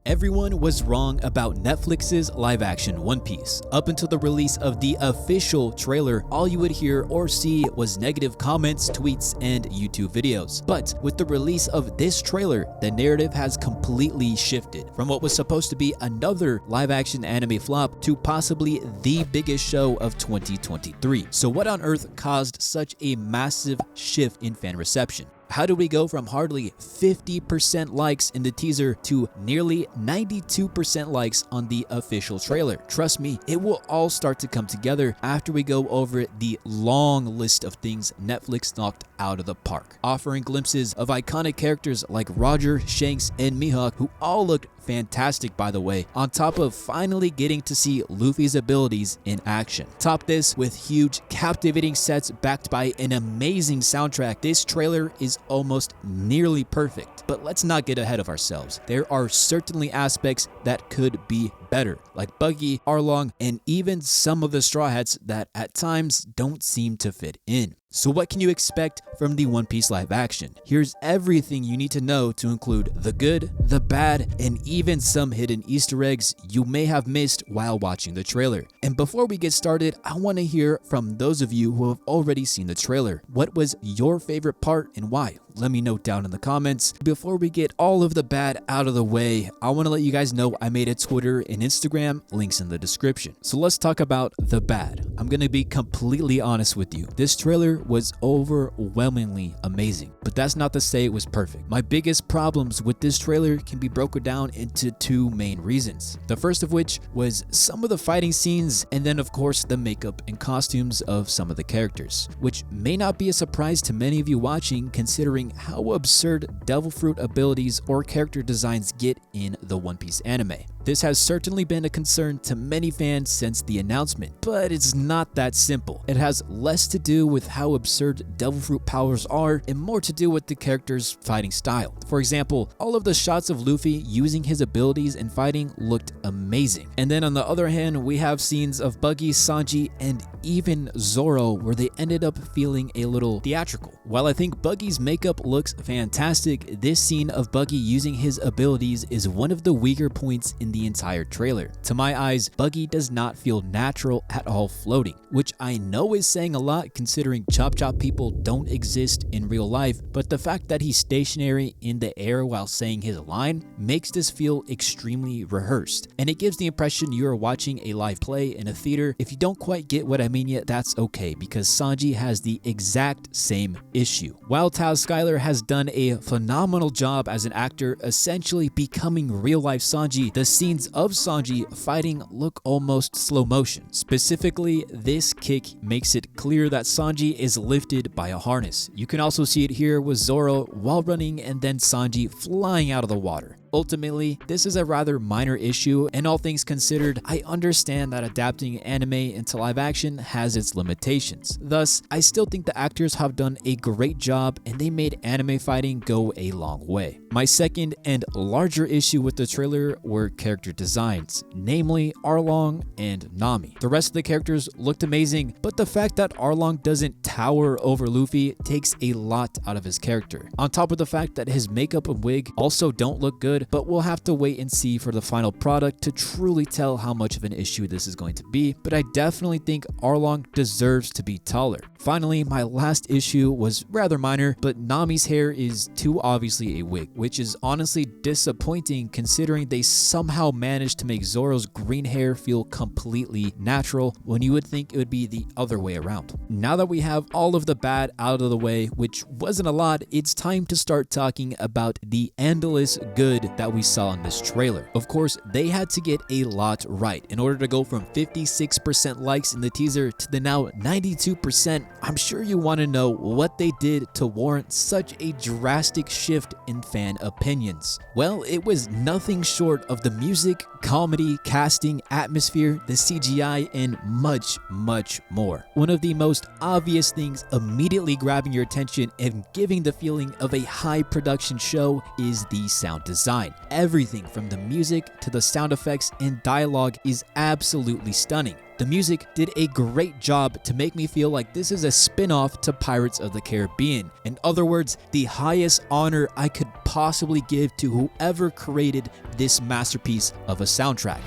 Everyone was wrong about Netflix's live-action One Piece. Up until the release of the official trailer, all you would hear or see was negative comments, tweets, and YouTube videos. But with the release of this trailer, the narrative has completely shifted from what was supposed to be another live-action anime flop to possibly the biggest show of 2023. So what on earth caused such a massive shift in fan reception? How do we go from hardly 50% likes in the teaser to nearly 92% likes on the official trailer? Trust me, it will all start to come together after we go over the long list of things Netflix knocked out of the park, offering glimpses of iconic characters like Roger, Shanks, and Mihawk, who all looked fantastic by the way, on top of finally getting to see Luffy's abilities in action. Top this with huge captivating sets backed by an amazing soundtrack. This trailer is almost nearly perfect, but let's not get ahead of ourselves. There are certainly aspects that could be better, like Buggy, Arlong, and even some of the Straw Hats that at times don't seem to fit in. So what can you expect from the One Piece live action? Here's everything you need to know to include the good, the bad, and even some hidden Easter eggs you may have missed while watching the trailer. And before we get started, I want to hear from those of you who have already seen the trailer. What was your favorite part and why? Let me know down in the comments. Before we get all of the bad out of the way, I want to let you guys know I made a Twitter and Instagram, links in the description. So let's talk about the bad. I'm going to be completely honest with you. This trailer was overwhelmingly amazing, but that's not to say it was perfect. My biggest problems with this trailer can be broken down into two main reasons. The first of which was some of the fighting scenes, and then of course the makeup and costumes of some of the characters, which may not be a surprise to many of you watching considering how absurd devil fruit abilities or character designs get in the One Piece anime. This has certainly been a concern to many fans since the announcement, but it's not that simple. It has less to do with how absurd devil fruit powers are and more to do with the character's fighting style. For example, all of the shots of Luffy using his abilities and fighting looked amazing. And then on the other hand, we have scenes of Buggy, Sanji, and even Zoro where they ended up feeling a little theatrical. While I think Buggy's makeup looks fantastic, this scene of Buggy using his abilities is one of the weaker points in the entire trailer. To my eyes, Buggy does not feel natural at all floating, which I know is saying a lot considering Chop Chop people don't exist in real life, but the fact that he's stationary in the air while saying his line makes this feel extremely rehearsed, and it gives the impression you are watching a live play in a theater. If you don't quite get what I mean yet, that's okay, because Sanji has the exact same issue. While Taz Skylar has done a phenomenal job as an actor essentially becoming real-life Sanji, the scenes of Sanji fighting look almost slow motion. Specifically, this kick makes it clear that Sanji is lifted by a harness. You can also see it here with Zoro while running and then Sanji flying out of the water. Ultimately, this is a rather minor issue, and all things considered, I understand that adapting anime into live action has its limitations. Thus, I still think the actors have done a great job and they made anime fighting go a long way. My second and larger issue with the trailer were character designs, namely Arlong and Nami. The rest of the characters looked amazing, but the fact that Arlong doesn't tower over Luffy takes a lot out of his character. On top of the fact that his makeup and wig also don't look good, but we'll have to wait and see for the final product to truly tell how much of an issue this is going to be, but I definitely think Arlong deserves to be taller. Finally, my last issue was rather minor, but Nami's hair is too obviously a wig, which is honestly disappointing considering they somehow managed to make Zoro's green hair feel completely natural when you would think it would be the other way around. Now that we have all of the bad out of the way, which wasn't a lot, it's time to start talking about the endless good that we saw in this trailer. Of course, they had to get a lot right in order to go from 56% likes in the teaser to the now 92%. I'm sure you want to know what they did to warrant such a drastic shift in fan opinions. Well, it was nothing short of the music, comedy, casting, atmosphere, the CGI, and much, much more. One of the most obvious things immediately grabbing your attention and giving the feeling of a high production show is the sound design. Everything from the music to the sound effects and dialogue is absolutely stunning. The music did a great job to make me feel like this is a spin-off to Pirates of the Caribbean. In other words, the highest honor I could possibly give to whoever created this masterpiece of a soundtrack.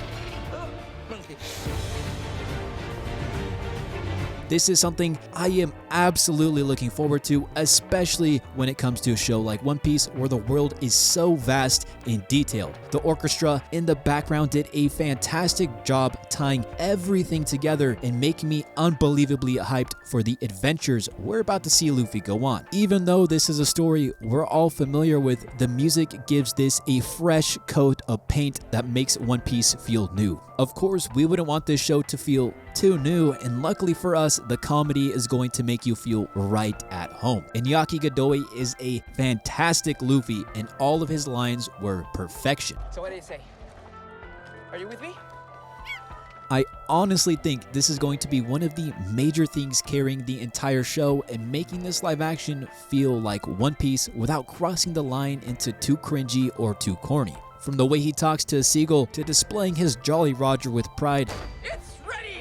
This is something I am absolutely looking forward to, especially when it comes to a show like One Piece where the world is so vast and detailed. The orchestra in the background did a fantastic job tying everything together and making me unbelievably hyped for the adventures we're about to see Luffy go on. Even though this is a story we're all familiar with, the music gives this a fresh coat of paint that makes One Piece feel new. Of course, we wouldn't want this show to feel too new, and luckily for us, the comedy is going to make you feel right at home. Iñaki Godoy is a fantastic Luffy, and all of his lines were perfection. So what do you say? Are you with me? I honestly think this is going to be one of the major things carrying the entire show and making this live action feel like One Piece without crossing the line into too cringy or too corny. From the way he talks to a seagull to displaying his Jolly Roger with pride,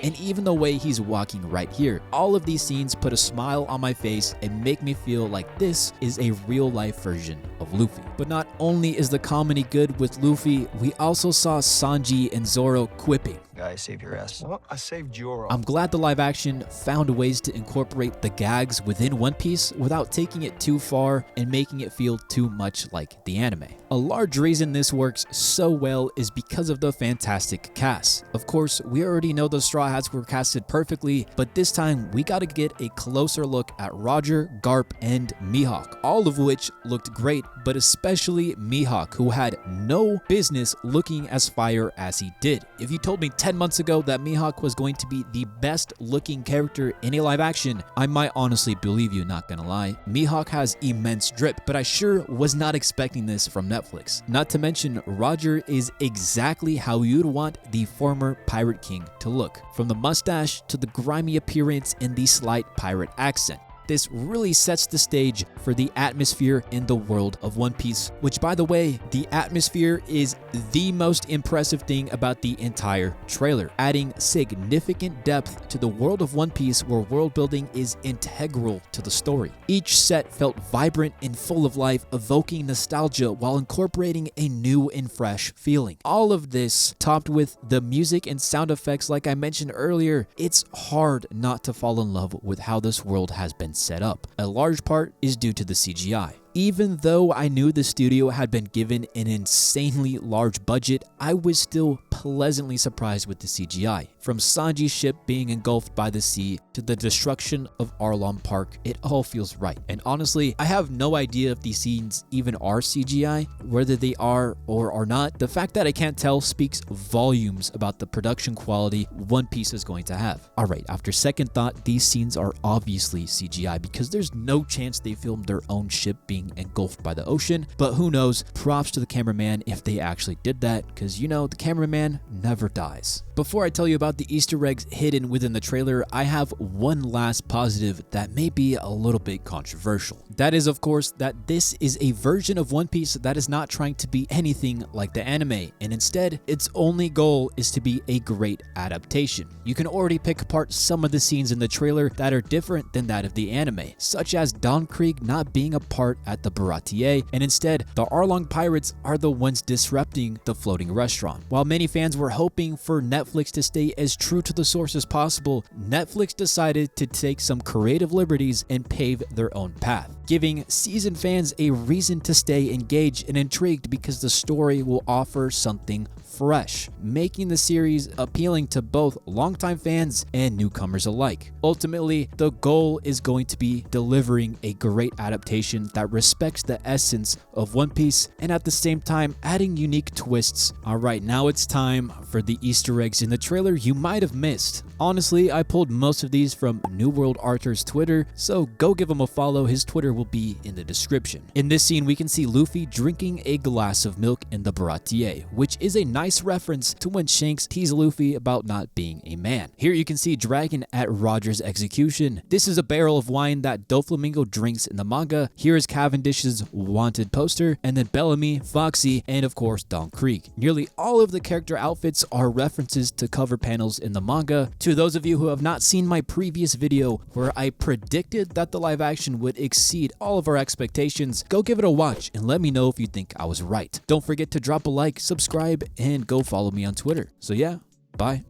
and even the way he's walking right here. All of these scenes put a smile on my face and make me feel like this is a real-life version of Luffy. But not only is the comedy good with Luffy, we also saw Sanji and Zoro quipping. Guy, save your ass. Well, I saved your ass. I'm glad the live action found ways to incorporate the gags within One Piece without taking it too far and making it feel too much like the anime. A large reason this works so well is because of the fantastic cast. Of course, we already know the Straw Hats were casted perfectly, but this time we gotta get a closer look at Roger, Garp, and Mihawk, all of which looked great, but especially Mihawk, who had no business looking as fire as he did. If you told me 10 months ago that Mihawk was going to be the best looking character in a live action, I might honestly believe you, not gonna lie. Mihawk has immense drip, but I sure was not expecting this from Netflix. Not to mention, Roger is exactly how you'd want the former Pirate King to look, from the mustache to the grimy appearance and the slight pirate accent. This really sets the stage for the atmosphere in the world of One Piece, which, by the way, the atmosphere is the most impressive thing about the entire trailer, adding significant depth to the world of One Piece where world building is integral to the story. Each set felt vibrant and full of life, evoking nostalgia while incorporating a new and fresh feeling. All of this topped with the music and sound effects like I mentioned earlier. It's hard not to fall in love with how this world has been set up. A large part is due to the CGI. Even though I knew the studio had been given an insanely large budget, I was still pleasantly surprised with the CGI. From Sanji's ship being engulfed by the sea to the destruction of Arlong Park, it all feels right. And honestly, I have no idea if these scenes even are CGI, whether they are or are not. The fact that I can't tell speaks volumes about the production quality One Piece is going to have. Alright, after second thought, these scenes are obviously CGI because there's no chance they filmed their own ship being engulfed by the ocean, but who knows, props to the cameraman if they actually did that, because you know, the cameraman never dies. Before I tell you about the Easter eggs hidden within the trailer, I have one last positive that may be a little bit controversial. That is, of course, that this is a version of One Piece that is not trying to be anything like the anime, and instead, its only goal is to be a great adaptation. You can already pick apart some of the scenes in the trailer that are different than that of the anime, such as Don Krieg not being a part at the Baratier, and instead, the Arlong pirates are the ones disrupting the floating restaurant. While many fans were hoping for Netflix to stay as true to the source as possible, Netflix decided to take some creative liberties and pave their own path, giving seasoned fans a reason to stay engaged and intrigued because the story will offer something fresh, making the series appealing to both longtime fans and newcomers alike. Ultimately, the goal is going to be delivering a great adaptation that respects the essence of One Piece and at the same time adding unique twists. Alright, now it's time for the Easter eggs in the trailer you might have missed. Honestly, I pulled most of these from New World Arthur's Twitter, so go give him a follow. His Twitter will be in the description. In this scene, we can see Luffy drinking a glass of milk in the Baratier, which is a nice reference to when Shanks teased Luffy about not being a man. Here you can see Dragon at Roger's execution. This is a barrel of wine that Doflamingo drinks in the manga. Here is Caviar Cavendish's Wanted poster, and then Bellamy, Foxy, and of course Don Krieg. Nearly all of the character outfits are references to cover panels in the manga. To those of you who have not seen my previous video where I predicted that the live action would exceed all of our expectations, go give it a watch and let me know if you think I was right. Don't forget to drop a like, subscribe, and go follow me on Twitter. So yeah, bye.